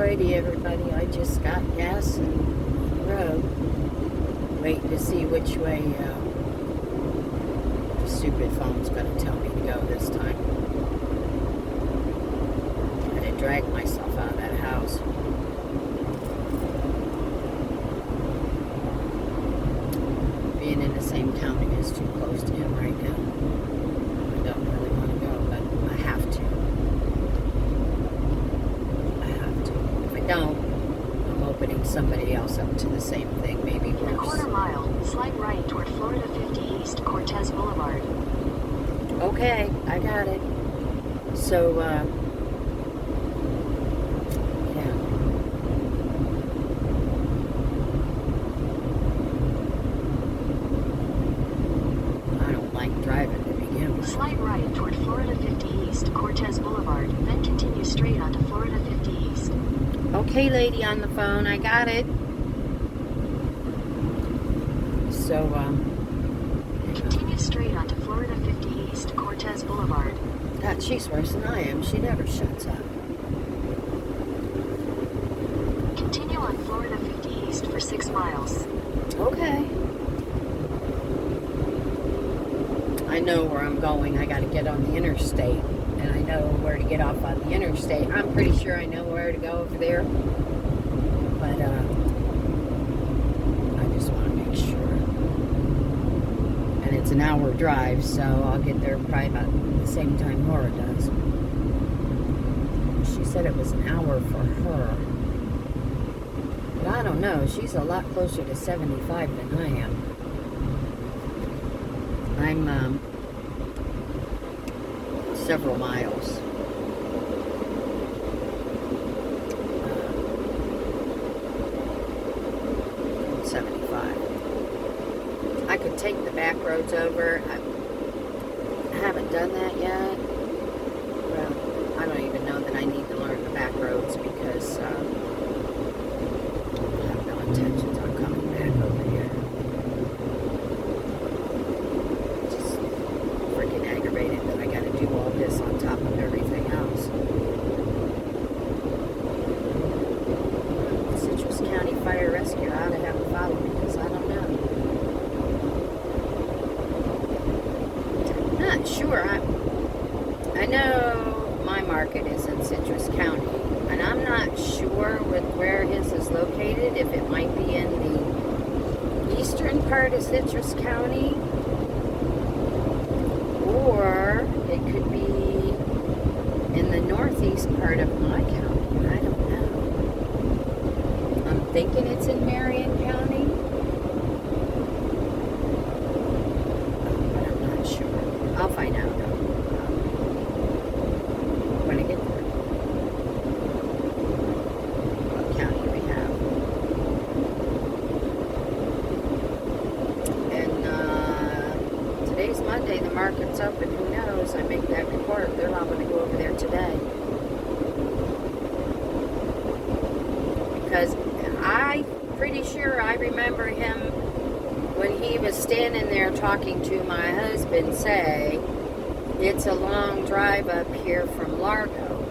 Alrighty, everybody. I just got gas and on the road, waiting to see which way the stupid phone's going to tell me to go this time. I had to drag myself out of that house. Being in the same county is too close to him right now. I don't really want to go, but I have to. Don't, I'm opening somebody else up to the same thing, maybe worse. In a quarter mile, slide right toward Florida 50 East Cortez Boulevard. Okay, I got it. So, yeah. I don't like driving to begin with. Slide right toward Florida 50 East Cortez Boulevard, then continue straight onto Florida 50 East. Okay, lady on the phone, I got it. So, Continue straight onto Florida 50 East Cortez Boulevard. God, she's worse than I am. She never shuts up. Continue on Florida 50 East for 6 miles. Okay. I know where I'm going. I got to get on the interstate. And I know where to get off on the interstate. I'm pretty sure I know where to go over there. But, I just want to make sure. And it's an hour drive, so I'll get there probably about the same time Laura does. She said it was an hour for her. But I don't know. She's a lot closer to 75 than I am. I'm, several miles. 75. I could take the back roads over. I haven't done that yet. Well, I don't even know that I need to learn the back roads because I have no intentions on coming back over here. Just freaking aggravated that I got to do all this on top of everything else. The Citrus County Fire Rescue ought to have to follow me because I don't know. Not sure. I know my market is in Citrus County, and I'm not sure with where his is located, if it might be in the eastern part of Citrus County, or it could be in the northeast part of my county. I don't know. I'm thinking it's in Marion County, but I'm not sure. I'll find out though when I get there. What county we have. And today's Monday, the market's open. Who knows? I make that report. They're not going to go over there today. Because I'm pretty sure I remember him when he was standing there talking to my husband say, it's a long drive up here from Largo.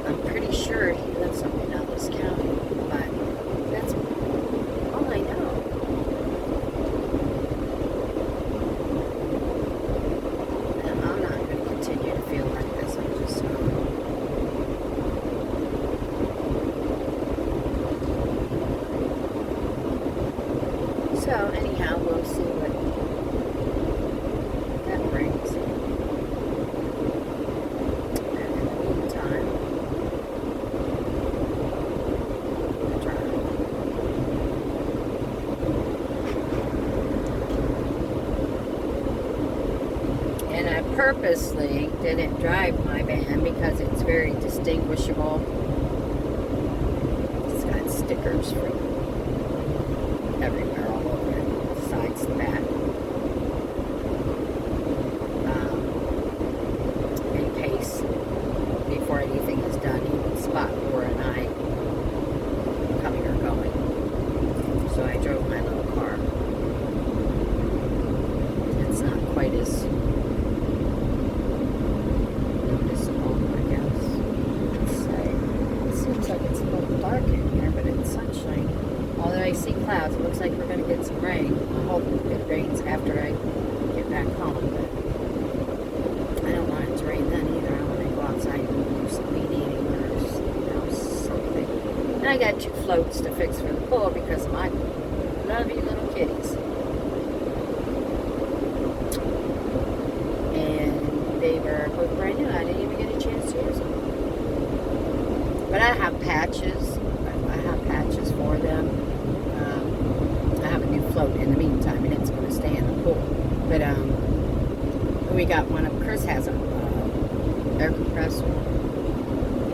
I'm pretty sure he lives up in Ellis County, but that's all I know. And I'm not going to continue to feel like this. I'm just So anyhow, we'll see what that brings. And in the meantime, I'll drive. And I purposely didn't drive my van because it's very distinguishable. It's got stickers from everywhere, all over it, the sides, the back. In case, before anything is done, he would spot Laura and I coming or going. So I drove my little car. It's not quite as noticeable, I guess. I got 2 floats to fix for the pool because of my lovely little kitties. And they were both brand new. I didn't even get a chance to use them. But I have patches. I have patches for them. I have a new float in the meantime, and it's going to stay in the pool. But we got one of Chris has a air compressor.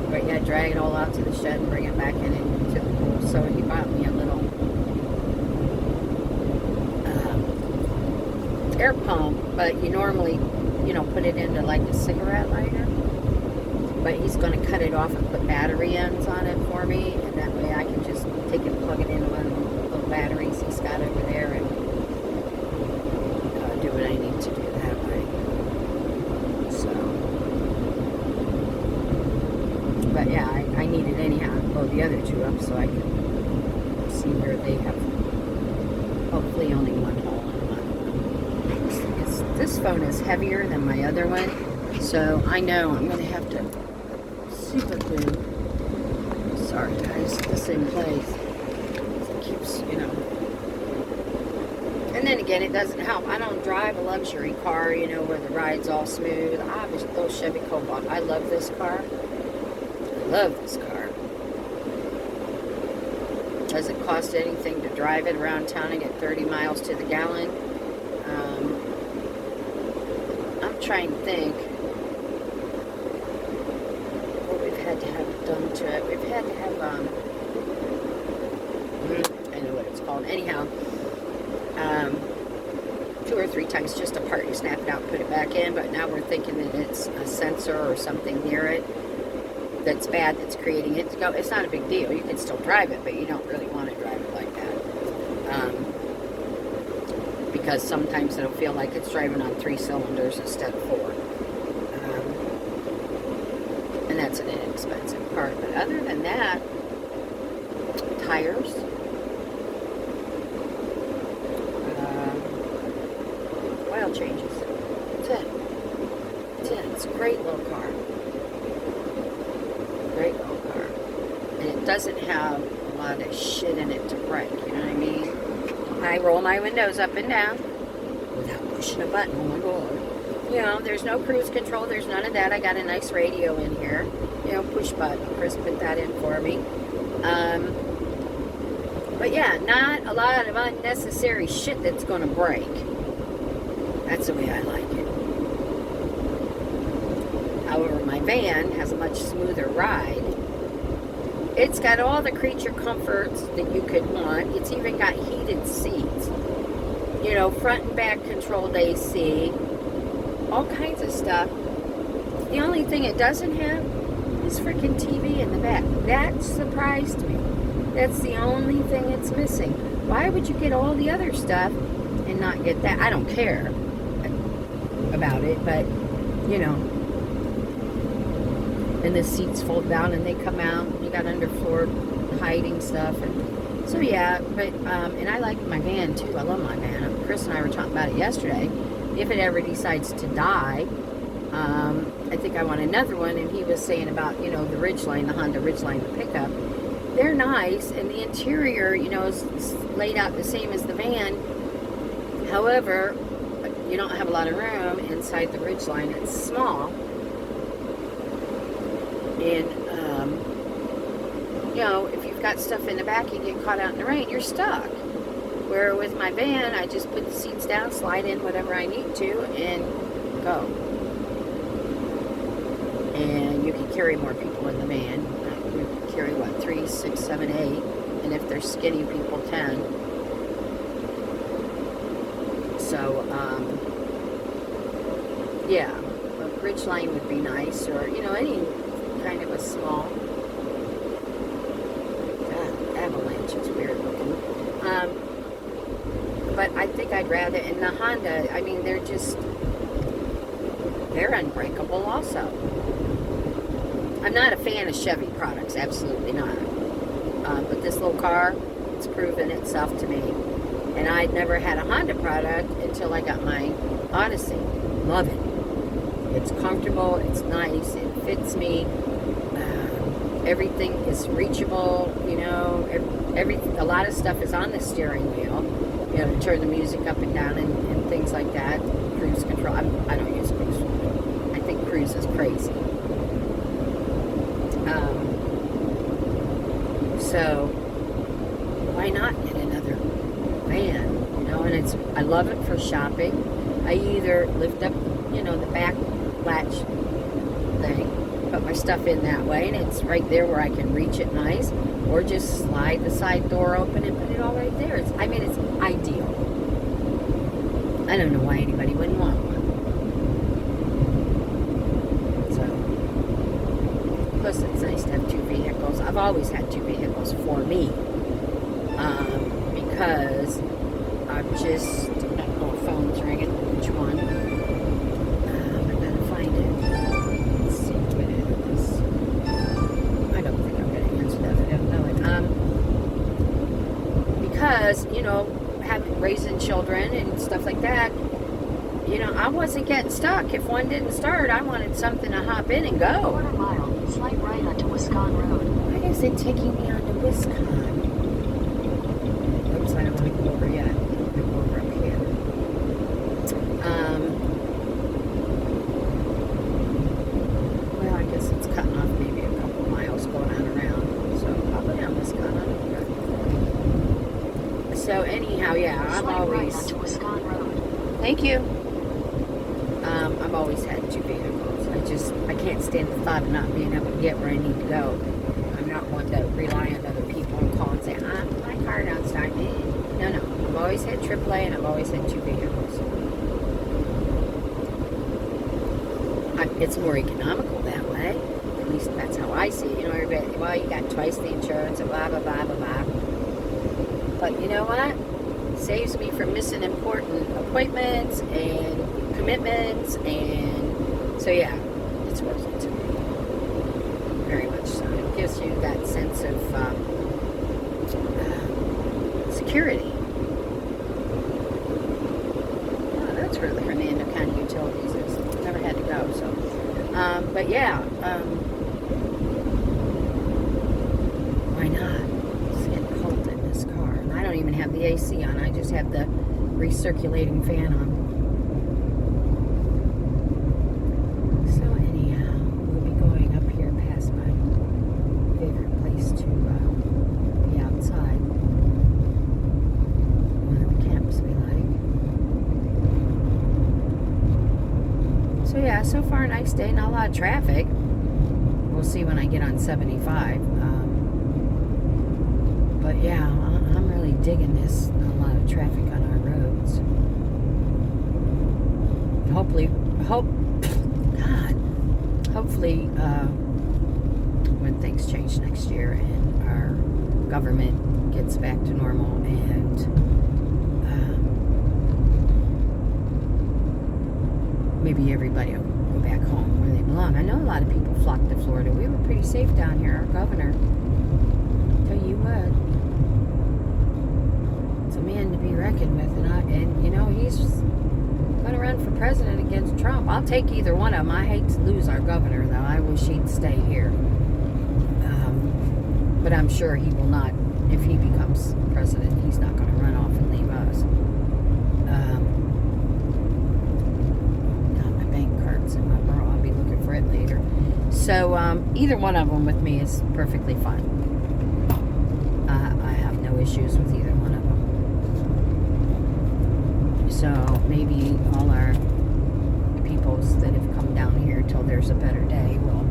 But yeah, drag it all out to the shed and bring it back in into the pool. So he bought me a little air pump, but you normally, put it into like a cigarette lighter. But he's going to cut it off and put battery ends on it for me, and that way I can just take it and plug it into one of the little batteries he's got over there and do what I need to do that way. So, but yeah, I need it anyhow to blow the other 2 up so I can see where they have hopefully only one hole in one. This phone is heavier than my other one, so I know I'm going to have to super glue. Sorry guys, this in place. It keeps, And then again, it doesn't help. I don't drive a luxury car, where the ride's all smooth. I have a little Chevy Cobalt. I love this car. I love this car. Doesn't cost anything to drive it around town and get 30 miles to the gallon. I'm trying to think what we've had to have done to it. We've had to have, I know what it's called. Anyhow, 2 or 3 times just a part. You snap it out and put it back in, but now we're thinking that it's a sensor or something near it that's bad that's creating it to go. It's not a big deal. You can still drive it, but you don't really want to drive it like that. Because sometimes it'll feel like it's driving on 3 cylinders instead of 4. And that's an inexpensive part. But other than that, tires, oil changes. That's it. That's it. It's a great little car. Great little car. And it doesn't have a lot of shit in it to break. You know what I mean? I roll my windows up and down without pushing a button. Oh my God. There's no cruise control. There's none of that. I got a nice radio in here. Push button. Chris put that in for me. But yeah, not a lot of unnecessary shit that's going to break. That's the way I like it. However, my van has a much smoother ride. It's got all the creature comforts that you could want. It's even got heated seats. Front and back controlled AC. All kinds of stuff. The only thing it doesn't have is freaking TV in the back. That surprised me. That's the only thing it's missing. Why would you get all the other stuff and not get that? I don't care about it, but, and the seats fold down and they come out. You got underfloor hiding stuff. And so, yeah, but, and I like my van, too. I love my van. Chris and I were talking about it yesterday. If it ever decides to die, I think I want another one. And he was saying about, the Ridgeline, the Honda Ridgeline, the pickup. They're nice, and the interior, is laid out the same as the van. However, you don't have a lot of room inside the Ridgeline. It's small. And, if you've got stuff in the back, you get caught out in the rain, you're stuck. Where with my van, I just put the seats down, slide in whatever I need to, and go. And you can carry more people in the van. You can carry, 3, 6, 7, 8. And if they're skinny people, 10. So, yeah. A Ridgeline would be nice, or, any kind of a small. God, Avalanche is weird looking. But I think I'd rather, and the Honda, they're unbreakable also. I'm not a fan of Chevy products, absolutely not. But this little car, it's proven itself to me. And I'd never had a Honda product until I got my Odyssey. Love it. It's comfortable, it's nice, it fits me. everything is reachable, you know, a lot of stuff is on the steering wheel, you know, to turn the music up and down and things like that. Cruise control. I don't use cruise control. I think cruise is crazy. So why not get another van, you know? And I love it for shopping. I either lift up, you know, the back latch thing, put my stuff in that way, and it's right there where I can reach it nice, or just slide the side door open and put it all right there. It's ideal. I don't know why anybody wouldn't want one. So, plus it's nice to have two vehicles. I've always had two vehicles for me, because I'm just, oh, phone's ringing. Which one? I gotta find it. Let's see what it is. I don't think I'm gonna answer that. I don't know it. Because, you know, raising children and stuff like that, you know, I wasn't getting stuck. If one didn't start, I wanted something to hop in and go. Quarter mile, slight right onto Wisconsin Road. Why is it taking me onto Wisconsin? Oops, I don't want to go over yet. I'm going to go over up here. Well, I guess it's cutting off maybe a couple miles going on around. So I'll go down Wisconsin. So anyhow, yeah, I'm always. Right onto Wisconsin Road. Thank you. I've always had two vehicles. I can't stand the thought of not being able to get where I need to go. I'm not one to rely on other people and call and say, my car don't start. No. I've always had AAA and I've always had two vehicles. It's more economical that way. At least that's how I see it. You know, everybody, well, you got twice the insurance and blah, blah, blah, blah, blah. But you know what? Saves me from missing important appointments and commitments, and so yeah, it's worth it to me. Very much so. It gives you that sense of security. Oh, that's where the Hernando County Utilities is. Never had to go, so. But yeah, why not? It's getting cold in this car. And I don't even have the AC on. I just have the recirculating fan on. So anyhow, we'll be going up here past my favorite place to be outside. One of the camps we like. So yeah, so far a nice day, not a lot of traffic. We'll see when I get on 75. But yeah, I'm really digging this. Not a lot of traffic on our roads. Hopefully, when things change next year and our government gets back to normal and maybe everybody will go back home where they belong. I know a lot of people flocked to Florida. We were pretty safe down here. Our governor, tell you what, it's a man to be reckoned with, and you know, he's going to run for president against Trump. I'll take either one of them. I hate to lose our governor, though. I wish he'd stay here. But I'm sure he will not. If he becomes president, he's not going to run off and leave us. Got my bank cards in my bra. I'll be looking for it later. So either one of them with me is perfectly fine. I have no issues with either one of them. So maybe all our peoples that have come down here till there's a better day will.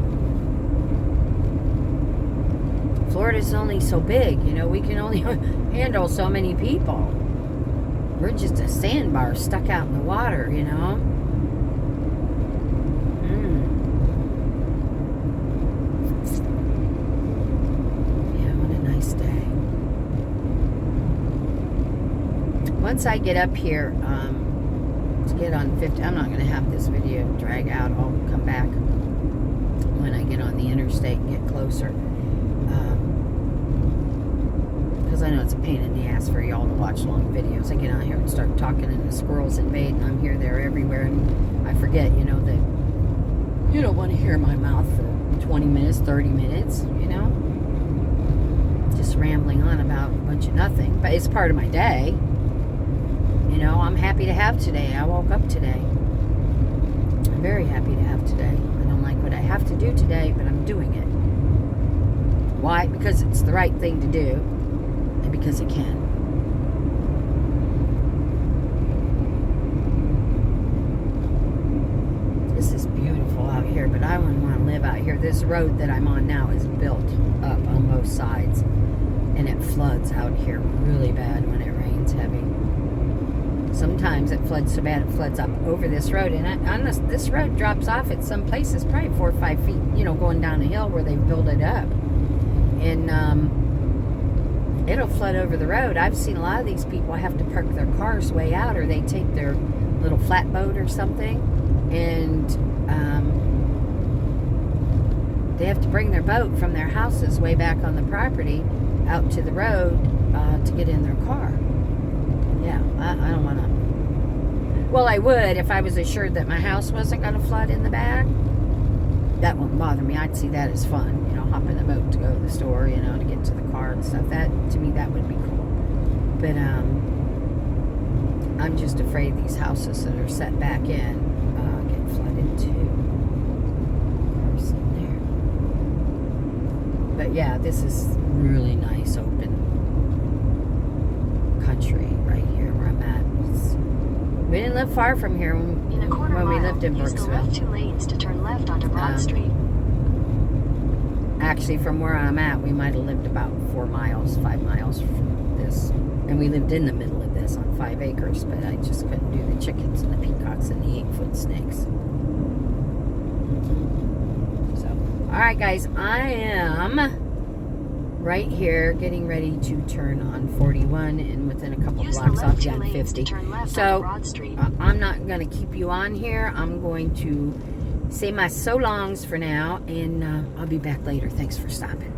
Florida's only so big, you know, we can only handle so many people. We're just a sandbar stuck out in the water, you know. Yeah, what a nice day. Once I get up here, to get on 50, I'm not going to have this video drag out. I'll come back when I get on the interstate and get closer. Because I know it's a pain in the ass for y'all to watch long videos. I get on here and start talking and the squirrels invade and I'm here, there, everywhere. And I forget, you know, that you don't want to hear my mouth for 20 minutes, 30 minutes, you know. Just rambling on about a bunch of nothing. But it's part of my day. You know, I'm happy to have today. I woke up today. I'm very happy to have today. I don't like what I have to do today, but I'm doing it. Why? Because it's the right thing to do. And because it can. This is beautiful out here, but I wouldn't want to live out here. This road that I'm on now is built up on both sides. And it floods out here really bad when it rains heavy. Sometimes it floods so bad it floods up over this road. And this road drops off at some places probably 4 or 5 feet, you know, going down a hill where they've built it up. And it'll flood over the road. I've seen a lot of these people have to park their cars way out, or they take their little flatboat or something, and they have to bring their boat from their houses way back on the property out to the road to get in their car. Yeah, I don't want to. Well, I would if I was assured that my house wasn't going to flood in the back. That wouldn't bother me. I'd see that as fun. You know, hop in the boat to go to the store, you know, to get to the car and stuff. That, to me, that would be cool. But I'm just afraid these houses that are set back in get flooded too. Cars in there. But yeah, this is really nice open country right here where I'm at. We didn't live far from here In a quarter when we mile, lived in use the Brooksville. left 2 lanes to turn left onto Broad Street. Actually, from where I'm at, we might have lived about 4 miles, 5 miles from this. And we lived in the middle of this on 5 acres, but I just couldn't do the chickens and the peacocks and the 8-foot snakes. So, alright guys, I am right here getting ready to turn on 41, and within a couple Use the blocks I'll left be 2 on lanes 50. to turn left So, onto Broad Street. I'm not going to keep you on here. I'm going to say my so longs for now, and I'll be back later. Thanks for stopping.